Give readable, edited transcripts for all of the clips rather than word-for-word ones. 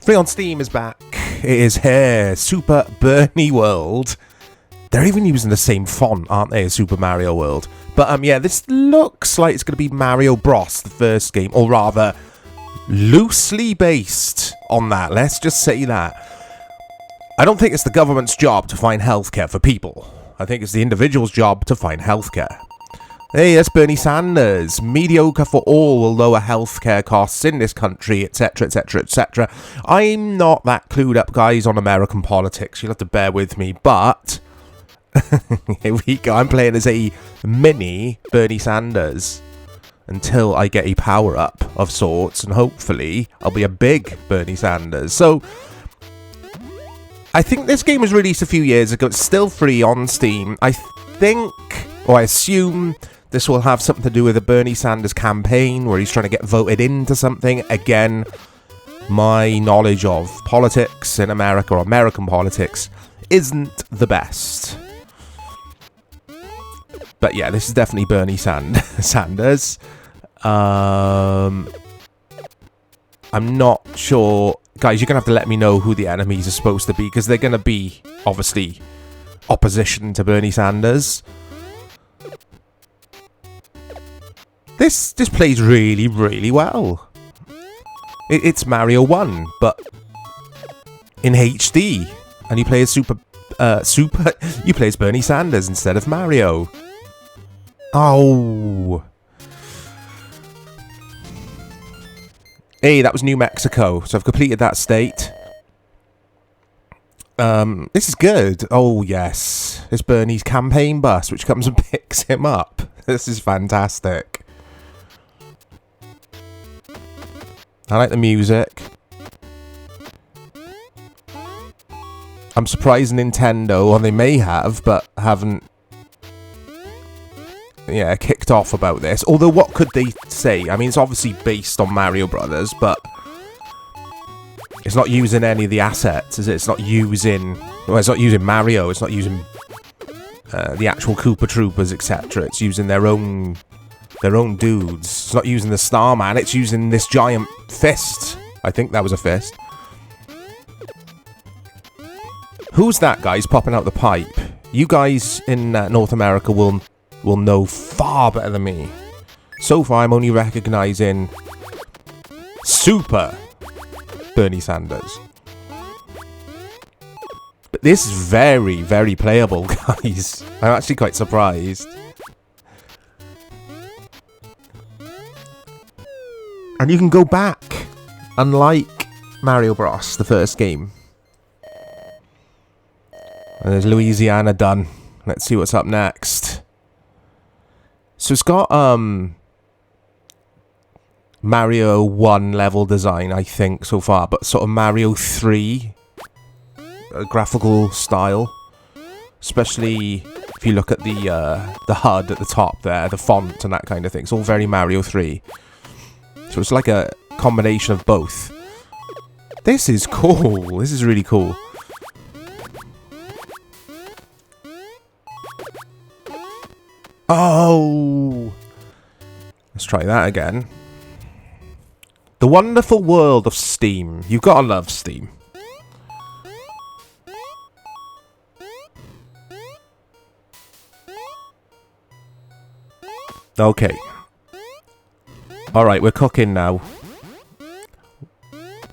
Free on Steam is back. It is here. Super Bernie World. They're even using the same font, aren't they, as Super Mario World? But yeah, this looks like it's going to be Mario Bros, the first game. Or rather, loosely based on that. Let's just say that. I don't think it's the government's job to find healthcare for people. I think it's the individual's job to find healthcare. Hey, that's Bernie Sanders. Mediocre for all will lower healthcare costs in this country, etc., etc., etc. I'm not that clued up, guys, on American politics. You'll have to bear with me, but here we go. I'm playing as a mini Bernie Sanders until I get a power-up of sorts, and hopefully I'll be a big Bernie Sanders. So, I think this game was released a few years ago. It's still free on Steam. I think, or I assume, this will have something to do with the Bernie Sanders campaign, where he's trying to get voted into something. Again, my knowledge of politics in America, or American politics, isn't the best. But yeah, this is definitely Bernie Sanders. I'm not sure. Guys, you're going to have to let me know who the enemies are supposed to be, because they're going to be, obviously, opposition to Bernie Sanders. This plays really, really well. It's Mario 1, but in HD. And you play as you play as Bernie Sanders instead of Mario. Oh. Hey, that was New Mexico, so I've completed that state. This is good. Oh, yes. It's Bernie's campaign bus, which comes and picks him up. This is fantastic. I like the music. I'm surprised Nintendo, or they may have, but haven't, kicked off about this. Although, what could they say? I mean, it's obviously based on Mario Brothers, but it's not using any of the assets, is it? It's not using... Well, it's not using Mario. It's not using the actual Koopa Troopers, etc. It's using their own dudes. It's not using the Starman. It's using this giant fist. I think that was a fist. Who's that guy? He's popping out the pipe. You guys in North America will know far better than me. So far, I'm only recognising Super Bernie Sanders. But this is very, very playable, guys. I'm actually quite surprised. And you can go back, unlike Mario Bros, the first game. And there's Louisiana done. Let's see what's up next. So it's got Mario 1 level design, I think, so far, but sort of Mario 3 graphical style. Especially if you look at the HUD at the top there, the font and that kind of thing. It's all very Mario 3. So it's like a combination of both. This is cool. This is really cool. Oh! Let's try that again. The wonderful world of Steam. You've got to love Steam. Okay. Alright, we're cooking now.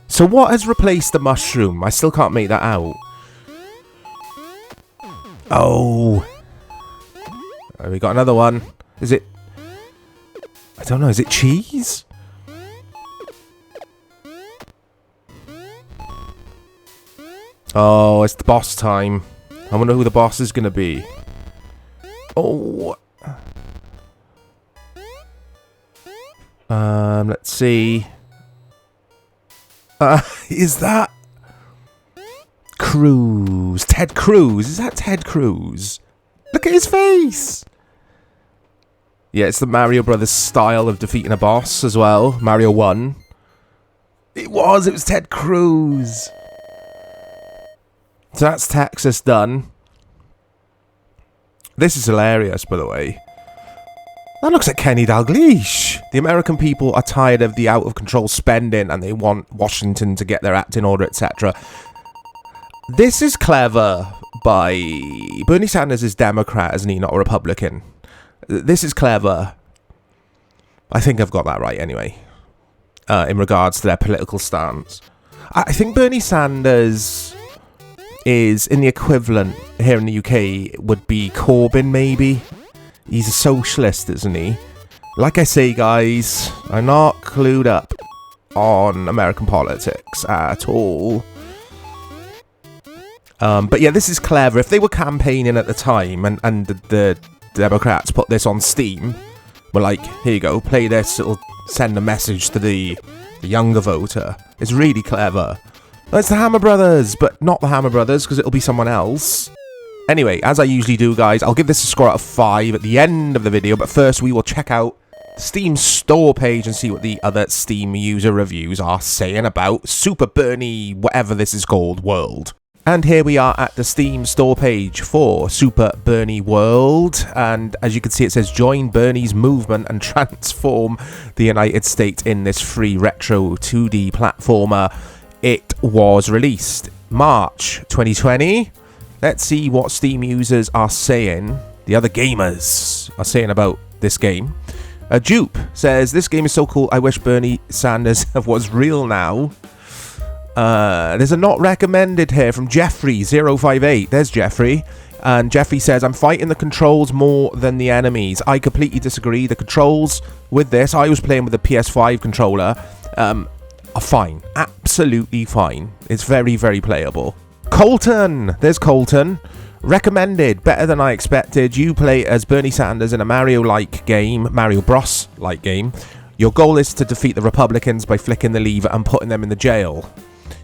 So what has replaced the mushroom? I still can't make that out. Oh. We got another one. Is it... I don't know, is it cheese? Oh, it's the boss time. I wonder who the boss is going to be. Oh. Let's see. Is that... Cruz? Ted Cruz? Is that Ted Cruz? Look at his face! Yeah, it's the Mario Brothers style of defeating a boss as well. Mario 1. It was Ted Cruz. So that's Texas done. This is hilarious, by the way. That looks like Kenny Dalglish. The American people are tired of the out-of-control spending and they want Washington to get their act in order, etc. This is clever by... Bernie Sanders is Democrat, isn't he? Not a Republican. This is clever. I think I've got that right anyway. In regards to their political stance. I think Bernie Sanders is in the equivalent here in the UK would be Corbyn, maybe. He's a socialist, isn't he? Like I say, guys, I'm not clued up on American politics at all. But yeah, this is clever. If they were campaigning at the time and the Democrats put this on Steam, we're like, here you go, play this, it'll send a message to the younger voter. It's really clever. It's the Hammer Brothers, but not the Hammer Brothers, because it'll be someone else. Anyway, as I usually do, guys, I'll give this a score out of 5 at the end of the video, but first we will check out Steam store page and see what the other Steam user reviews are saying about Super Bernie, whatever this is called, World. And here we are at the Steam store page for Super Bernie World, and as you can see it says join Bernie's movement and transform the United States in this free retro 2D platformer. It was released March 2020. Let's see what Steam users are saying, the other gamers are saying about this game. Dupe says, this game is so cool, I wish Bernie Sanders was real now. There's a not recommended here from Jeffrey058. There's Jeffrey. And Jeffrey says, I'm fighting the controls more than the enemies. I completely disagree. The controls with this, I was playing with the PS5 controller, are fine. Absolutely fine. It's very, very playable. Colton! There's Colton. Recommended. Better than I expected. You play as Bernie Sanders in a Mario-like game. Mario Bros-like game. Your goal is to defeat the Republicans by flicking the lever and putting them in the jail.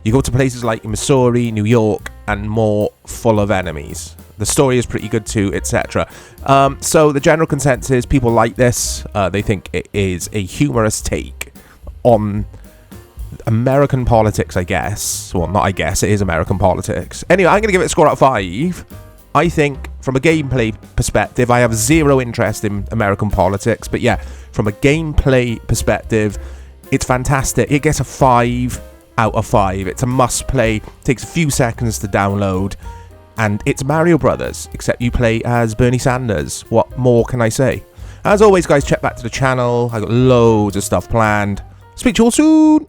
You go to places like Missouri, New York, and more full of enemies. The story is pretty good too, etc. So the general consensus, people like this. They think it is a humorous take on American politics, I guess. Well, not I guess, it is American politics. Anyway, I'm going to give it a score out of 5. I think, from a gameplay perspective, I have zero interest in American politics. But yeah, from a gameplay perspective, it's fantastic. It gets a 5 out of 5. It's a must-play. Takes a few seconds to download. And it's Mario Brothers, except you play as Bernie Sanders. What more can I say? As always, guys, check back to the channel. I got loads of stuff planned. Speak to you all soon.